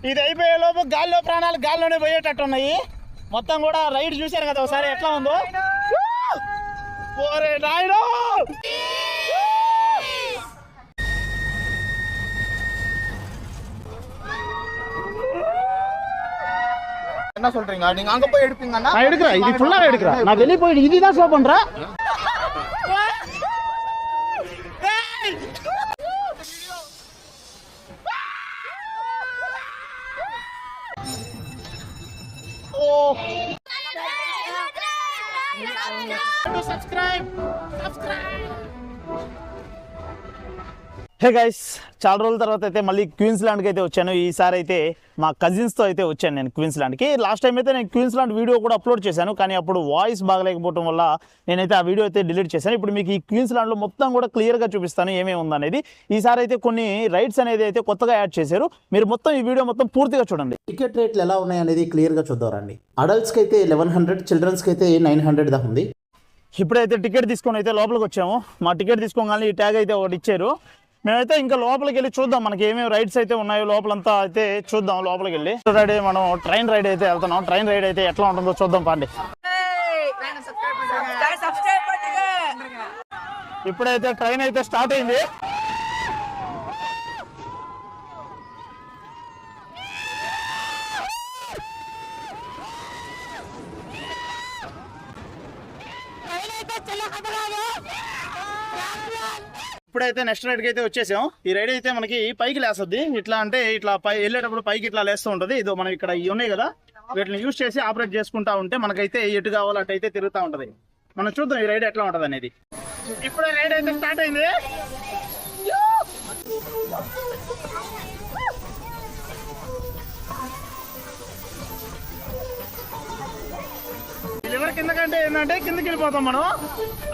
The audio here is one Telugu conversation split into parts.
ఇది అయిపోయే లోపు గాల్లో ప్రాణాలు గాల్లోనే పోయేటట్టు ఉన్నాయి. మొత్తం కూడా రైడ్ చూశారు కదా ఒకసారి ఎట్లా ఉందో. ఓరే నాయనో என்ன சொல்றீங்க? நீங்க அங்க போய் எடுப்பீங்கன்னா நான் எடுக்கிறேன். இது ஃபுல்லா எடுக்கிறேன். நான் வெளிய போய் இதுதான் ஷோ பண்றேன். ఓ సబ్స్క్రైబ్ హే గైస్, చాలా రోజుల తర్వాత అయితే మళ్ళీ క్వీన్స్లాండ్కి అయితే వచ్చాను. ఈసారి అయితే మా కజిన్స్తో అయితే వచ్చాను నేను క్వీన్స్లాండ్కి. లాస్ట్ టైం అయితే నేను క్వీన్స్లాండ్ వీడియో కూడా అప్లోడ్ చేశాను, కానీ అప్పుడు వాయిస్ బాగలేకపోవడం వల్ల నేనైతే ఆ వీడియో అయితే డిలీట్ చేశాను. ఇప్పుడు మీకు ఈ క్వీన్స్లాండ్లో మొత్తం కూడా క్లియర్గా చూపిస్తాను ఏమేమి ఉందనేది. ఈసారి అయితే కొన్ని రైడ్స్ అనేది అయితే కొత్తగా యాడ్ చేశారు. మీరు మొత్తం ఈ వీడియో మొత్తం పూర్తిగా చూడండి. టికెట్ రేట్లు ఎలా ఉన్నాయి అనేది క్లియర్గా చూద్దారండి. అడల్ట్స్కి అయితే 1100, చిల్డ్రన్స్కి అయితే 900 దాకా ఉంది. ఇప్పుడైతే టికెట్ తీసుకొని అయితే లోపలికి వచ్చాము. మా టికెట్ తీసుకోగానే ఈ ట్యాగ్ అయితే ఒకటి ఇచ్చారు. మేమైతే ఇంకా లోపలికి వెళ్ళి చూద్దాం మనకి ఏమేమి రైడ్స్ అయితే ఉన్నాయో లోపలంతా అయితే చూద్దాం. లోపలికి వెళ్ళి రైడ్ మనం ట్రైన్ రైడ్ అయితే వెళ్తున్నాం. ట్రైన్ రైడ్ అయితే ఎట్లా ఉంటుందో చూద్దాం పండి. ఇప్పుడైతే ట్రైన్ అయితే స్టార్ట్ అయింది. ఇప్పుడైతే నెక్స్ట్ రైడ్కి అయితే వచ్చేసాం. ఈ రైడ్ అయితే మనకి పైకి లేస్తుంది. ఇట్లా అంటే ఇట్లా పై వెళ్ళేటప్పుడు పైకి ఇట్లా లేస్తూ ఉంటుంది. ఇదో మనం ఇక్కడ ఇవి ఉన్నాయి కదా, వీటిని యూజ్ చేసి ఆపరేట్ చేసుకుంటా ఉంటే మనకైతే ఎటు కావాలంటే అయితే తిరుగుతూ ఉంటుంది. మనం చూద్దాం ఈ రైడ్ ఎట్లా ఉంటుంది అనేది. ఇప్పుడే రైడ్ అయితే స్టార్ట్ అయింది. లివర్ కిందకంటే ఏంటంటే కిందకి వెళ్ళిపోతాం మనం.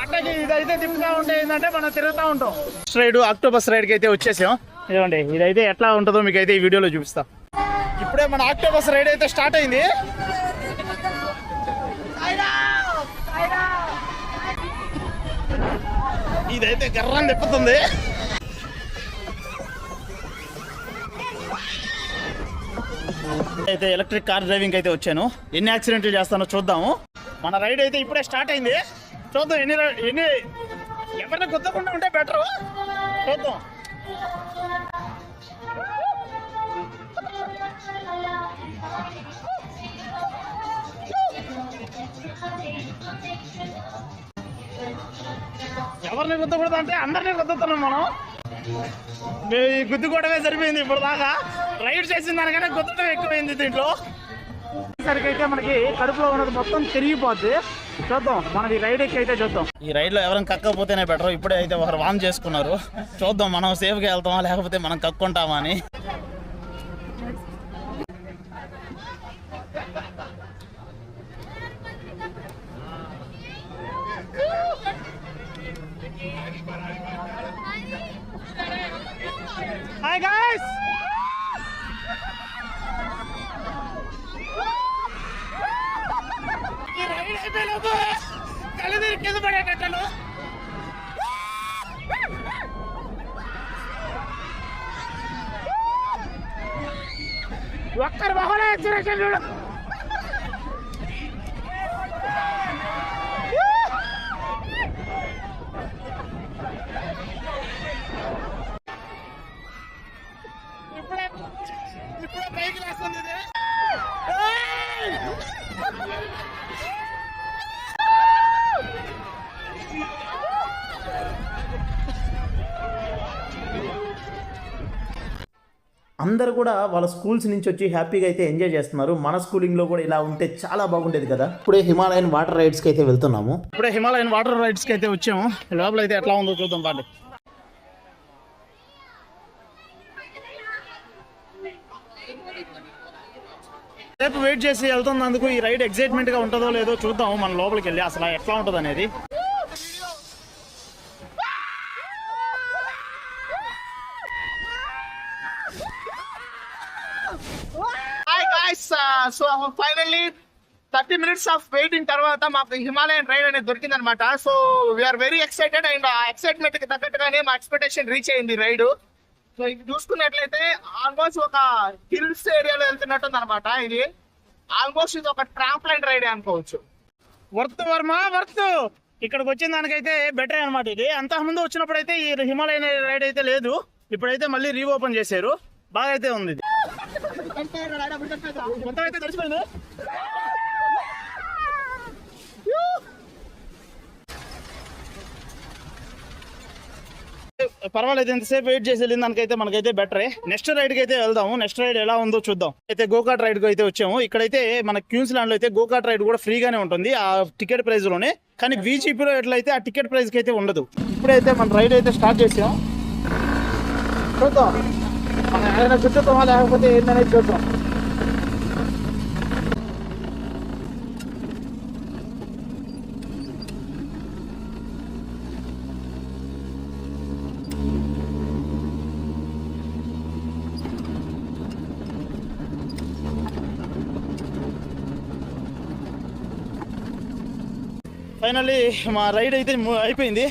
అట్లాగే ఇదైతే తిప్పుతా ఉంటే ఏంటంటే మనం తిరుగుతూ ఉంటాం. రైడ్ ఆక్టోబస్ రైడ్కి అయితే వచ్చేసాం. ఇదండి, ఇదైతే ఎట్లా ఉంటుందో మీకు అయితే ఈ వీడియోలో చూపిస్తాం. ఇప్పుడే మన ఆక్టోబస్ రైడ్ అయితే స్టార్ట్ అయింది. ఇదైతే గర్రాన్ని తిప్పుతుంది. అయితే ఎలక్ట్రిక్ కార్ డ్రైవింగ్ అయితే వచ్చాను. ఎన్ని యాక్సిడెంట్లు చేస్తానో చూద్దాము. మన రైడ్ అయితే ఇప్పుడే స్టార్ట్ అయింది. చూద్దాం ఎన్ని ఎవరిని గుద్దకుండా ఉంటే బెటర్. చూద్దాం. ఎవరిని గుద్దకూడదు అంటే అందరినీ గుద్దుతున్నాం మనం. గుద్దుకోవడమే సరిపోయింది ఇప్పుడు దాకా. రైడ్ చేసిన దానికంటే గుద్దడం ఎక్కువైంది దీంట్లో. సరికి అయితే మనకి కడుపులో ఉన్నది మొత్తం తిరిగిపోద్ది. చూద్దాం మనం ఈ రైడ్ ఎక్కి అయితే చూద్దాం. ఈ రైడ్ లో ఎవరైనా కక్కకపోతేనే బెటర్. ఇప్పుడే అయితే ఒకరు వాన్ చేసుకున్నారు. చూద్దాం మనం సేఫ్గా వెళ్తామా లేకపోతే మనం కక్కుంటామా అని. హాయ్ గైస్, ఈ రైడ్ అయిపోయినప్పుడు కళ్ళు కింద పడేటట్లు. ఒక్కరు మొహంలో ఎక్స్ప్రెషన్ చూడు. ఇప్పుడే పైకి లేస్తుంది ఇది. అందరూ కూడా వాళ్ళ స్కూల్స్ నుంచి వచ్చి హ్యాపీగా అయితే ఎంజాయ్ చేస్తున్నారు. మన స్కూలింగ్లో కూడా ఇలా ఉంటే చాలా బాగుండేది కదా. ఇప్పుడే హిమాలయన్ వాటర్ రైడ్స్కి అయితే వెళ్తున్నాము. ఇప్పుడే హిమాలయన్ వాటర్ రైడ్స్కి అయితే వచ్చాము. లోపల అయితే ఎట్లా ఉందో చూద్దాం పాండి. రేపు వెయిట్ చేసి వెళ్తున్నందుకు ఈ రైడ్ ఎక్సైట్మెంట్ గా ఉంటుందో లేదో చూద్దాం. మన లోపలికి వెళ్ళి అసలు ఎట్లా ఉంటుంది అనేది. Hi guys, so finally 30 minutes of waiting తర్వాత మాకు హిమాలయన్ రైడ్ అనేది దొరికింది అనమాట. So we are very excited and ఆ ఎక్సైట్మెంట్ కి తగ్గట్టుగానే మా ఎక్స్పెక్టేషన్ రీచ్ అయింది రైడ్. సో ఇది చూసుకున్నట్లయితే ఆల్మోస్ట్ ఒక హిల్స్ ఏరియాలో వెళ్తున్నట్టుంది అనమాట. ఇది ఆల్మోస్ట్ ఇది ఒక ట్రాంప్లైన్ రైడ్ అనుకోవచ్చు. వర్త్ వర్మ వర్త్ ఇక్కడికి వచ్చిన దానికైతే బెటర్ అనమాట. ఇది అంతకుముందు వచ్చినప్పుడు అయితే ఈ హిమాలయన్ రైడ్ అయితే లేదు, ఇప్పుడైతే మళ్ళీ రీఓపెన్ చేశారు, బాగా అయితే ఉంది. ఇది మొత్తం అయితే తడిచిపోయింది. పర్వాలేదు, ఎంతసేపు వెయిట్ చేసి వెళ్ళిన దానికైతే మనకైతే బెటరే. నెక్స్ట్ రైడ్ కి అయితే వెళ్దాము. నెక్స్ట్ రైడ్ ఎలా ఉందో చూద్దాం. అయితే గోకాట్ రైడ్ కి అయితే వచ్చాము. ఇక్కడైతే మన క్వీన్స్లాండ్ లో అయితే గోకాట్ రైడ్ కూడా ఫ్రీగానే ఉంటుంది ఆ టికెట్ ప్రైస్ లోనే, కానీ VGPలో ఎట్లయితే ఆ టికెట్ ప్రైస్ కి అయితే ఉండదు. ఇప్పుడైతే మన రైడ్ అయితే స్టార్ట్ చేసాం. చూద్దాం మన ఏదైనా చుట్టుతామా లేకపోతే ఏంటనేది చూద్దాం. ఫైనల్లీ మా రైడ్ అయితే అయిపోయింది.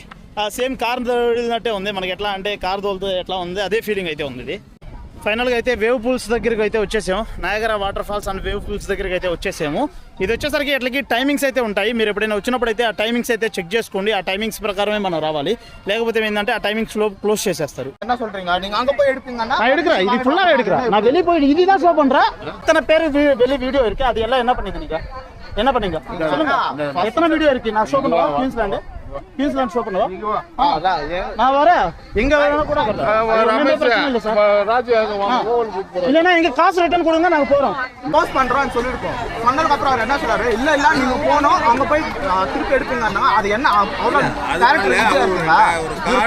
సేమ్ కార్ తోలినట్టే ఉంది మనకి. ఎట్లా అంటే కార్ తోలుతూ ఎట్లా ఉంది అదే ఫీలింగ్ అయితే ఉంది. ఇది ఫైనల్గా అయితే వేవ్ పూల్స్ దగ్గరికి అయితే వచ్చేసాము. Niagara water falls and wave pools దగ్గరికి అయితే వచ్చేసాము. ఇది వచ్చేసరికి ఎట్లకి టైమింగ్స్ అయితే ఉంటాయి. మీరు ఎప్పుడైనా వచ్చినప్పుడు అయితే ఆ టైమింగ్స్ అయితే చెక్ చేసుకోండి. ఆ టైమింగ్స్ ప్రకారమే మనం రావాలి, లేకపోతే ఏంటంటే ఆ టైమింగ్స్ లో క్లోజ్ చేసేస్తారు. ఇది ఫుల్ ఎడుకురా నా వెళ్ళిపోయి ఇదిదా సోపండ్రా తన పేరు వెళ్ళి వీడియோ இருக்கு அது எல்லாம் என்ன பண்ணீங்க என்ன பண்ணீங்க சொல்லுங்க. எத்தனை வீடியோ இருக்கு நான் ஷோ பண்ணுவா குயின்ஸ்லாண்ட் ஷோ பண்ணுவா நான் வரேன். எங்க வேணா கூட இல்லைன்னா எங்க காசு ரிட்டர்ன் கொடுங்க நாங்க போறோம். பாஸ் பண்றோம்னு சொல்லிருக்கோம். சொன்னதுக்கு அப்புறம் அவர் என்ன சொல்றாரு, இல்ல இல்ல நீங்க போனோம் அங்க போய் திருப்பி எடுப்பீங்கன்னா அது என்ன அவ்வளவு டைரக்டர் இருக்குங்களா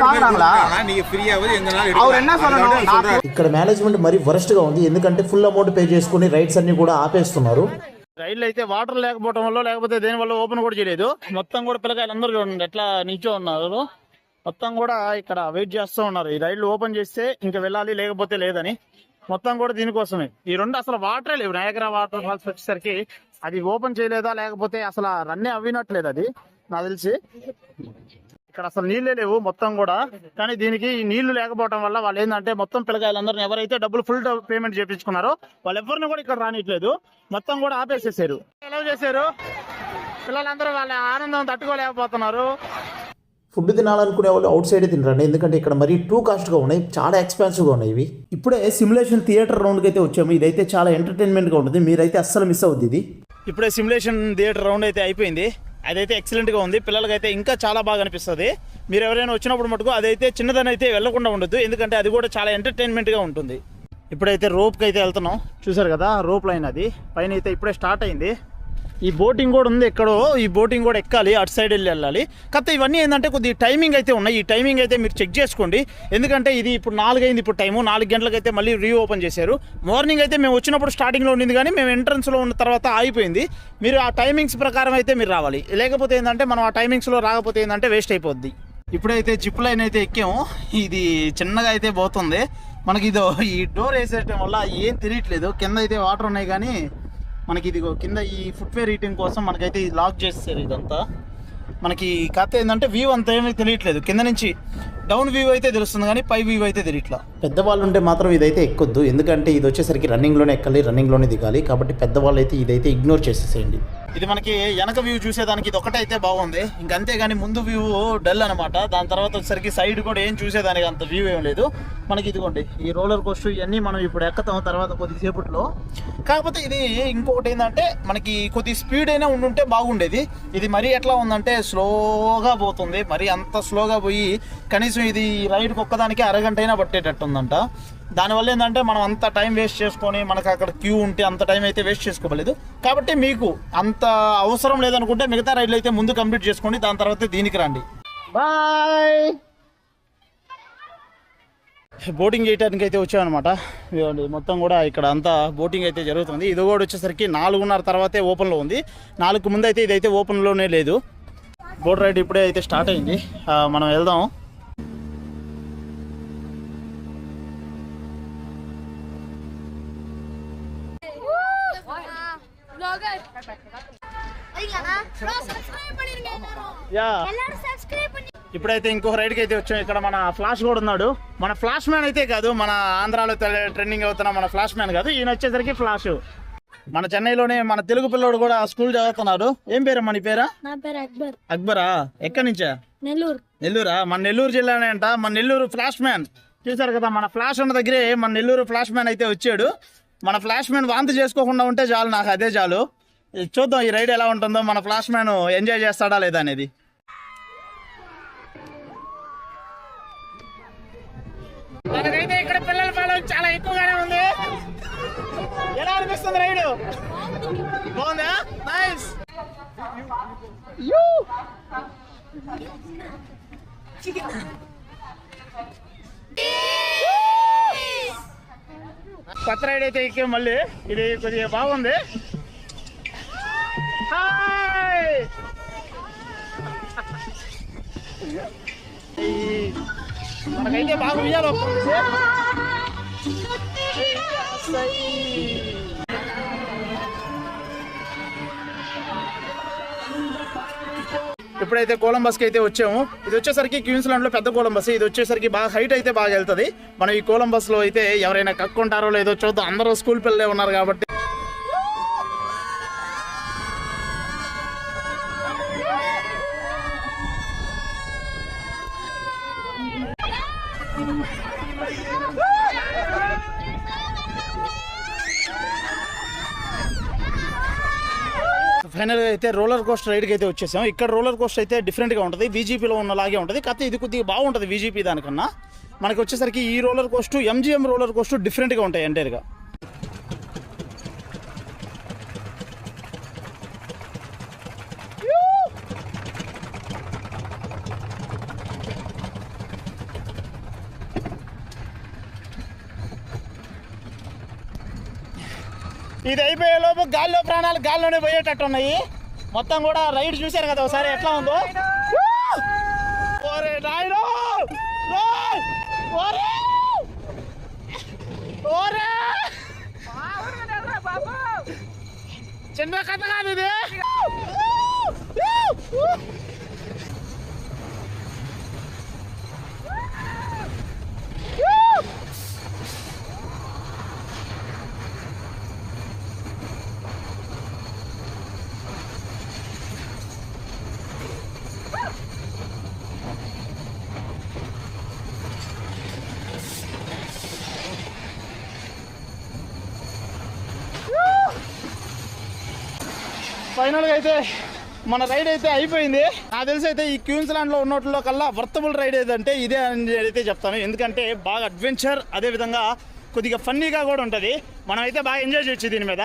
பாக்குறாங்களா நீங்க ஃப்ரீயாவே எங்கனால அவர் என்ன சொல்லணும். ఇక్కడ మేనేజ్మెంట్ మరి వరస్ట్ గా ఉంది, ఎందుకంటే ఫుల్ అమౌంట్ పే చేసుకుని రైడ్స్ అన్ని కూడా ఆపేస్తున్నారు. రైళ్ళు అయితే వాటర్ లేకపోవడం వల్ల లేకపోతే దేని వల్ల ఓపెన్ కూడా చేయలేదు. మొత్తం కూడా పిల్లకాయలు అందరూ చూడండి ఎట్లా నిల్చో ఉన్నారు. మొత్తం కూడా ఇక్కడ వెయిట్ చేస్తూ ఉన్నారు. ఈ రైళ్లు ఓపెన్ చేస్తే ఇంకా వెళ్ళాలి, లేకపోతే లేదని. మొత్తం కూడా దీనికోసమే. ఈ రెండు అసలు వాటరే లేవు. నయాగరా వాటర్ ఫాల్స్ వచ్చేసరికి అది ఓపెన్ చేయలేదా లేకపోతే అసలు రన్నే అవ్వినట్లేదు అది నాకు తెలిసి. ఇక్కడ అసలు నీళ్ళే లేవు మొత్తం కూడా. కానీ దీనికి ఈ నీళ్లు లేకపోవడం వల్ల వాళ్ళు ఏంటంటే మొత్తం పిల్లకాయలందరూ ఎవరైతే డబ్బులు ఫుల్ పేమెంట్ చేయించుకున్నారో వాళ్ళు ఎవరిని కూడా ఇక్కడ రానిట్లేదు, మొత్తం కూడా ఆపేసేసారు. ఎలా చేశారు పిల్లలందరూ వాళ్ళ ఆనందం తట్టుకోలేకపోతున్నారు. ఫుడ్ తినాలనుకునే వాళ్ళు అవుట్ సైడే తినరండి, ఎందుకంటే ఇక్కడ మరీ టూ కాస్ట్గా ఉన్నాయి, చాలా ఎక్స్పెన్సివ్గా ఉన్నాయి ఇవి. ఇప్పుడే సిమ్యులేషన్ థియేటర్ రౌండ్కి అయితే వచ్చాము. ఇదైతే చాలా ఎంటర్టైన్మెంట్గా ఉంటుంది, మీరైతే అస్సలు మిస్ అవుద్ది ఇది. ఇప్పుడే సిమ్యులేషన్ థియేటర్ రౌండ్ అయితే అయిపోయింది. అదైతే ఎక్సలెంట్గా ఉంది. పిల్లలకైతే ఇంకా చాలా బాగా అనిపిస్తుంది. మీరు ఎవరైనా వచ్చినప్పుడు మటుకు అదైతే చిన్నదని అయితే వెళ్లకుండా ఉండొద్దు, ఎందుకంటే అది కూడా చాలా ఎంటర్టైన్మెంట్గా ఉంటుంది. ఇప్పుడైతే రోప్కి అయితే వెళ్తున్నాం. చూసారు కదా రోప్ లైన్, అది పైన అయితే ఇప్పుడే స్టార్ట్ అయింది. ఈ బోటింగ్ కూడా ఉంది ఎక్కడో, ఈ బోటింగ్ కూడా ఎక్కాలి, అటు సైడ్ వెళ్ళాలి. కాకపోతే ఇవన్నీ ఏంటంటే కొద్ది టైమింగ్ అయితే ఉన్నాయి. ఈ టైమింగ్ అయితే మీరు చెక్ చేసుకోండి, ఎందుకంటే ఇది ఇప్పుడు 4 అయింది. ఇప్పుడు టైము 4 గంటలకైతే మళ్ళీ రీఓపెన్ చేశారు. మార్నింగ్ అయితే మేము వచ్చినప్పుడు స్టార్టింగ్లో ఉండింది, కానీ మేము ఎంట్రన్స్లో ఉన్న తర్వాత ఆగిపోయింది. మీరు ఆ టైమింగ్స్ ప్రకారం అయితే మీరు రావాలి, లేకపోతే ఏంటంటే మనం ఆ టైమింగ్స్లో రాకపోతే ఏంటంటే వేస్ట్ అయిపోద్ది. ఇప్పుడైతే జిప్ లైన్ అయితే ఎక్కాము. ఇది చిన్నగా అయితే పోతుంది మనకి. ఇదో ఈ డోర్ వేసేయటం వల్ల ఏం తెలియట్లేదు. కింద అయితే వాటర్ ఉన్నాయి, కానీ మనకి ఇది కింద ఈ ఫుట్వేర్ హీటింగ్ కోసం మనకైతే ఇది లాక్ చేస్తారు. ఇదంతా మనకి కథ ఏంటంటే వ్యూ అంతా ఏమీ తెలియట్లేదు. కింద నుంచి డౌన్ వ్యూ అయితే తెలుస్తుంది, కానీ పై వ్యూ అయితే తెలియట్లా. పెద్దవాళ్ళు ఉంటే మాత్రం ఇదైతే ఎక్కొద్దు, ఎందుకంటే ఇది వచ్చేసరికి రన్నింగ్లోనే ఎక్కాలి, రన్నింగ్లోనే దిగాలి. కాబట్టి పెద్దవాళ్ళు అయితే ఇదైతే ఇగ్నోర్ చేసేసేయండి. ఇది మనకి వెనక వ్యూ చూసేదానికి ఇది ఒకటైతే బాగుంది, ఇంకంతేగాని ముందు వ్యూ డల్ అనమాట. దాని తర్వాత వచ్చేసరికి సైడ్ కూడా ఏం చూసేదానికి అంత వ్యూ ఏం లేదు. మనకి ఇదిగోండి ఈ రోలర్ కోస్టర్ ఇవన్నీ మనం ఇప్పుడు ఎక్కుతాం తర్వాత కొద్దిసేపట్లో. కాకపోతే ఇది ఇంకొకటి ఏంటంటే మనకి కొద్ది స్పీడ్ అయినా ఉండుంటే బాగుండేది. ఇది మరీ ఎట్లా ఉందంటే స్లోగా పోతుంది. మరి అంత స్లోగా పోయి కనీసం ఇది రైడ్కి ఒక్కదానికి అరగంట అయినా పట్టేటట్టు ఉందంట. దానివల్ల ఏంటంటే మనం అంత టైం వేస్ట్ చేసుకొని మనకు అక్కడ క్యూ ఉంటే అంత టైం అయితే వేస్ట్ చేసుకోలేదు. కాబట్టి మీకు అంత అవసరం లేదనుకుంటే మిగతా రైడ్లు అయితే ముందు కంప్లీట్ చేసుకోండి, దాని తర్వాత దీనికి రండి. బాయ్. బోటింగ్ చేయడానికి అయితే వచ్చామన్నమాట. మొత్తం కూడా ఇక్కడ అంతా బోటింగ్ అయితే జరుగుతుంది. ఇది కూడా వచ్చేసరికి 4:30 తర్వాతే ఓపెన్లో ఉంది. 4కు ముందు అయితే ఇదైతే ఓపెన్లోనే లేదు. బోట్ రైడ్ ఇప్పుడే అయితే స్టార్ట్ అయింది. మనం వెళ్దాం. Bro, subscribe பண்ணிருங்க எல்லாரும். Yeah. எல்லாரும் subscribe பண்ணி ఇప్పుడైతే ఇంకొక రైడ్కి అయితే వచ్చాం. ఇక్కడ మన ఫ్లాష్ కూడా ఉన్నాడు. మన ఫ్లాష్ మ్యాన్ అయితే కాదు, మన ఆంధ్రాలో ట్రెండింగ్ అవుతున్న మన ఫ్లాష్ మ్యాన్ కాదు, ఈయన వచ్చేసరికి ఫ్లాష్. మన చెన్నైలోనే మన తెలుగు పిల్లోడు కూడా స్కూల్ చదువుతున్నాడు. ఏం పేరు మన పేరా? నా పేరు అక్బర్. అక్బరా? ఎక్కడి నుంచా? నెల్లూరు. నెల్లూరా? మన నెల్లూరు జిల్లానే అంట. మన నెల్లూరు ఫ్లాష్ మ్యాన్ చూసారు కదా, మన ఫ్లాష్ ఉన్న దగ్గరే మన నెల్లూరు ఫ్లాష్ మ్యాన్ అయితే వచ్చాడు. మన ఫ్లాష్ మ్యాన్ వాంతి చేసుకోకుండా ఉంటే చాలు, నాకు అదే చాలు. చూద్దాం ఈ రైడ్ ఎలా ఉంటుందో, మన ఫ్లాష్ మ్యాన్ ఎంజాయ్ చేస్తాడా లేదా అనేది. మనకైతే ఇక్కడ పిల్లల పాలన చాలా ఎక్కువగానే ఉంది. ఎలా అనిపిస్తుంది రైడ్? బాగుందా? నైస్. కొత్త రైడ్ అయితే ఎక్కే మళ్ళీ, ఇది కొద్దిగా బాగుంది. హాయ్ మనకైతే బాగా ఉయ్యాలి. ఇప్పుడైతే కొలంబస్కి అయితే వచ్చాము. ఇది వచ్చేసరికి క్వీన్స్లాండ్లో పెద్ద కొలంబస్. ఇది వచ్చేసరికి బాగా హైట్ అయితే బాగా వెళ్తుంది. మనం ఈ కొలంబస్లో అయితే ఎవరైనా కక్కుంటారో లేదో చూద్దాం. అందరూ స్కూల్ పిల్లలే ఉన్నారు కాబట్టి. ఫైనల్గా అయితే రోలర్ కోస్టర్ రైడ్కి అయితే వచ్చేసాం. ఇక్కడ రోలర్ కోస్టర్ అయితే డిఫరెంట్గా ఉంటుంది, బీజీపీలో ఉన్నలాగే ఉంటుంది. కాకపోతే ఇది కొద్దిగా బాగుంటుంది బీజీపీ దానికన్నా. మనకి వచ్చేసరికి ఈ roller coaster MGM roller coaster డిఫరెంట్గా ఉంటాయి ఎంటైర్గా. ఇది అయిపోయే లోపు గాల్లో ప్రాణాలు గాల్లోనే పోయేటట్టు ఉన్నాయి. మొత్తం కూడా రైడ్ చూశారు కదా ఒకసారి ఎట్లా ఉందో. చిన్న కథ కాదు ఇది. ఫైనల్గా అయితే మన రైడ్ అయితే అయిపోయింది. నాకు తెలిసి అయితే ఈ క్వీన్స్లాండ్లో ఉన్నట్లో కల్లా వర్తబుల్ రైడ్ ఏదంటే ఇదే అని అయితే చెప్తాను. ఎందుకంటే బాగా అడ్వెంచర్, అదేవిధంగా కొద్దిగా ఫన్నీగా కూడా ఉంటుంది. మనం అయితే బాగా ఎంజాయ్ చేయొచ్చు దీని మీద.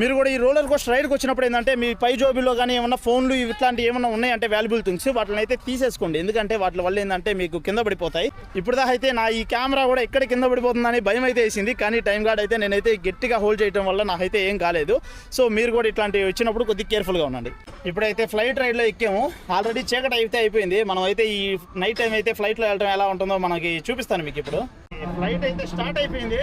మీరు కూడా ఈ రోలర్ కోస్టర్ రైడ్కి వచ్చినప్పుడు ఏంటంటే మీ పై జోబీలో కానీ ఏమన్నా ఫోన్లు ఇట్లాంటివి ఏమన్నా ఉన్నాయంటే వాల్యుబుల్ థింగ్స్ వాటిని అయితే తీసేసుకోండి. ఎందుకంటే వాటి వల్ల ఏంటంటే మీకు కింద పడిపోతాయి. ఇప్పుడు దాకా అయితే నా ఈ కెమెరా కూడా ఎక్కడ కింద పడిపోతుందని భయం అయితే వేసింది. కానీ టైం గార్డ్ అయితే నేనైతే గట్టిగా హోల్డ్ చేయడం వల్ల నాకైతే ఏం కాలేదు. సో మీరు కూడా ఇట్లాంటివి వచ్చినప్పుడు కొద్దిగా కేర్ఫుల్గా ఉండండి. ఇప్పుడైతే ఫ్లైట్ రైడ్లో ఎక్కాము. ఆల్రెడీ చీకటి అయితే అయిపోయింది. మనం అయితే ఈ నైట్ టైం అయితే ఫ్లైట్లో వెళ్ళడం ఎలా ఉంటుందో మనకి చూపిస్తాను మీకు. ఇప్పుడు ఫ్లైట్ అయితే స్టార్ట్ అయిపోయింది.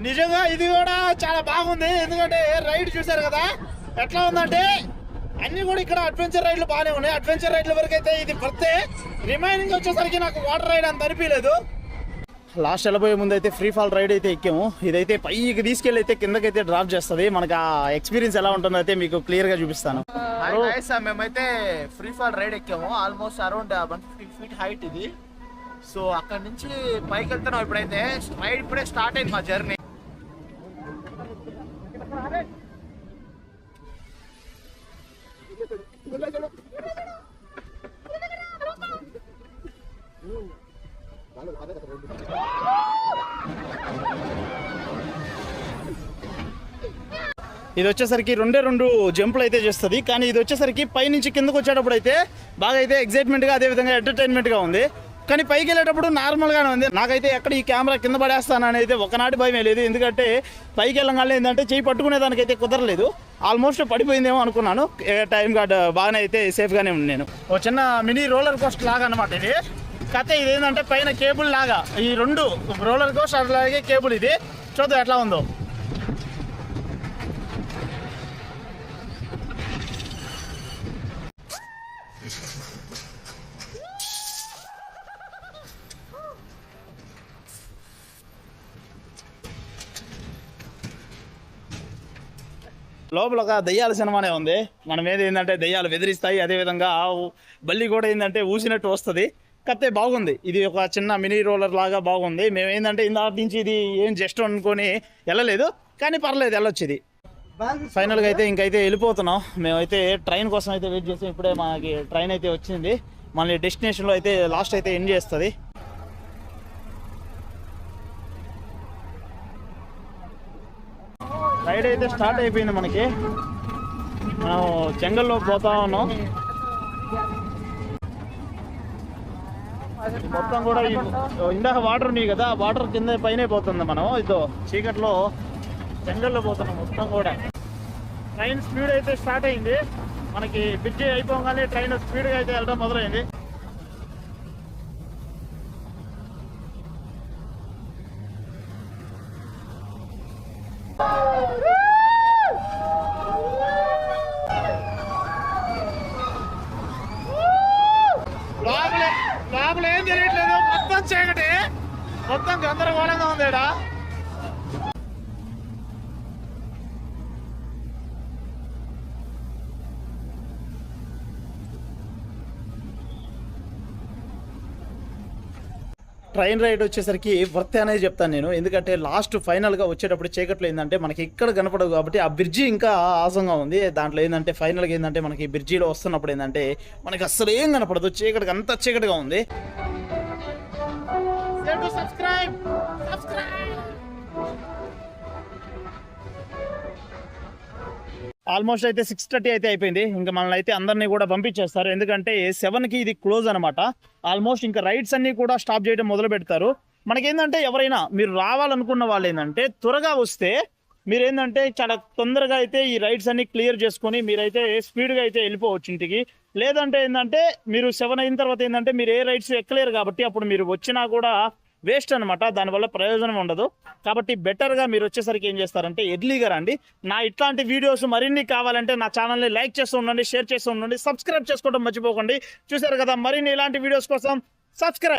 నిజంగా ఇది కూడా చాలా బాగుంది. ఎందుకంటే రైడ్ చూసారు కదా ఎట్లా ఉందంటే అన్ని కూడా ఇక్కడ అడ్వెంచర్ రైడ్లు బాగానే ఉన్నాయి. అడ్వెంచర్ రైడ్ల వరకు అయితే ఇది పడితే రిమైనింగ్ వచ్చేసరికి నాకు వాటర్ రైడ్ అంత అనిపించలేదు. లాస్ట్ వెళ్ళబోయే ముందు అయితే ఫ్రీ ఫాల్ రైడ్ అయితే ఎక్కాము. ఇదైతే పైకి తీసుకెళ్ళి అయితే కిందకైతే డ్రాప్ చేస్తుంది. మనకు ఆ ఎక్స్పీరియన్స్ ఎలా ఉంటుందో అయితే మీకు క్లియర్గా చూపిస్తాను. మేమైతే ఫ్రీ ఫాల్ రైడ్ ఎక్కాము. ఆల్మోస్ట్ అరౌండ్ 150 feet హైట్ ఇది. సో అక్కడ నుంచి పైకి వెళ్తున్నాం. ఇప్పుడైతే రైడ్ ఇప్పుడే స్టార్ట్ అయింది మా జర్నీ. ఇది వచ్చేసరికి రెండు జంపులు అయితే చేస్తుంది. కానీ ఇది వచ్చేసరికి పైనుంచి కిందకు వచ్చేటప్పుడు అయితే బాగా అయితే ఎగ్జైట్మెంట్గా, అదేవిధంగా ఎంటర్టైన్మెంట్గా ఉంది. కానీ పైకి వెళ్ళేటప్పుడు నార్మల్గానే ఉంది. నాకైతే ఎక్కడ ఈ కెమెరా కింద పడేస్తానని అయితే ఒకనాటి భయం లేదు. ఎందుకంటే పైకి వెళ్ళగానే ఏంటంటే చేయి పట్టుకునే దానికైతే కుదరలేదు. ఆల్మోస్ట్ పడిపోయిందేమో అనుకున్నాను. టైం గార్డ్ బాగానే అయితే సేఫ్గానే ఉంది. నేను ఒక చిన్న మినీ రోలర్ కోస్టర్ లాగా అనమాట ఇది. కథ ఇది ఏంటంటే పైన కేబుల్ లాగా ఈ రెండు రోలర్ కోస్టర్ అలాగే కేబుల్. ఇది చూద్దాం ఎట్లా ఉందో. లోపల ఒక దయ్యాల సినిమానే ఉంది. మన మీద ఏంటంటే దయ్యాలు బెదిరిస్తాయి, అదేవిధంగా బల్లి కూడా ఏంటంటే ఊసినట్టు వస్తుంది. కత్తే బాగుంది, ఇది ఒక చిన్న మినీ రోలర్ లాగా బాగుంది. మేము ఏంటంటే ఇందాటి నుంచి ఇది ఏం జస్ట్ అనుకొని వెళ్ళలేదు, కానీ పర్లేదు వెళ్ళొచ్చు. ఇది ఫైనల్గా అయితే ఇంకైతే వెళ్ళిపోతున్నాం. మేమైతే ట్రైన్ కోసం అయితే వెయిట్ చేసాం. ఇప్పుడే మనకి ట్రైన్ అయితే వచ్చింది, మళ్ళీ డెస్టినేషన్లో అయితే లాస్ట్ అయితే ఎండ్ చేస్తుంది. రైడ్ అయితే స్టార్ట్ అయిపోయింది. మనకి మనం జంగల్లో పోతా ఉన్నాం. మొత్తం కూడా ఇందాక వాటర్ ఉన్నాయి కదా, వాటర్ కింద పైనే పోతుంది. మనం ఇదో చీకట్లో జంగల్లో పోతున్నాం మొత్తం కూడా. ట్రైన్ స్పీడ్ అయితే స్టార్ట్ అయింది. మనకి బ్రిడ్జి అయిపోగానే ట్రైన్ స్పీడ్గా అయితే వెళ్ళడం మొదలైంది. లోపల ఏం తెలియట్లేదు, మొత్తం చీకటి, మొత్తం గందరగోళంగా ఉంది. ట్రైన్ రైడ్ వచ్చేసరికి వర్త్ అనేది చెప్తాను నేను, ఎందుకంటే లాస్ట్ ఫైనల్గా వచ్చేటప్పుడు చీకట్లో ఏంటంటే మనకి ఇక్కడ కనపడదు కాబట్టి ఆ బ్రిడ్జి ఇంకా ఆసంగా ఉంది. దాంట్లో ఏంటంటే ఫైనల్గా ఏంటంటే మనకి బ్రిడ్జిలో వస్తున్నప్పుడు ఏంటంటే మనకి అస్సలు ఏం కనపడదు, చీకటికి అంత చీకటిగా ఉంది. ఆల్మోస్ట్ అయితే 6:30 అయితే అయిపోయింది. ఇంకా మనల్ని అయితే అందరినీ కూడా పంపించేస్తారు, ఎందుకంటే 7కి ఇది క్లోజ్ అనమాట. ఆల్మోస్ట్ ఇంకా రైడ్స్ అన్నీ కూడా స్టాప్ చేయడం మొదలు పెడతారు. మనకేంటంటే ఎవరైనా మీరు రావాలనుకున్న వాళ్ళు ఏంటంటే త్వరగా వస్తే మీరేంటంటే చాలా తొందరగా అయితే ఈ రైడ్స్ అన్ని క్లియర్ చేసుకొని మీరైతే స్పీడ్గా అయితే వెళ్ళిపోవచ్చు ఇంటికి. లేదంటే ఏంటంటే మీరు 7 అయిన తర్వాత ఏంటంటే మీరు ఏ రైడ్స్ ఎక్కలేరు కాబట్టి అప్పుడు మీరు వచ్చినా కూడా వేస్ట్ అనమాట, దానివల్ల ప్రయోజనం ఉండదు. కాబట్టి బెటర్గా మీరు వచ్చేసరికి ఏం చేస్తారంటే ఎర్లీగా రండి. నా ఇట్లాంటి వీడియోస్ మరిన్ని కావాలంటే నా ఛానల్ని లైక్ చేస్తూ ఉండండి, షేర్ చేస్తూ ఉండండి, సబ్స్క్రైబ్ చేసుకోవడం మర్చిపోకండి. చూసారు కదా, మరిన్ని ఇలాంటి వీడియోస్ కోసం సబ్స్క్రైబ్.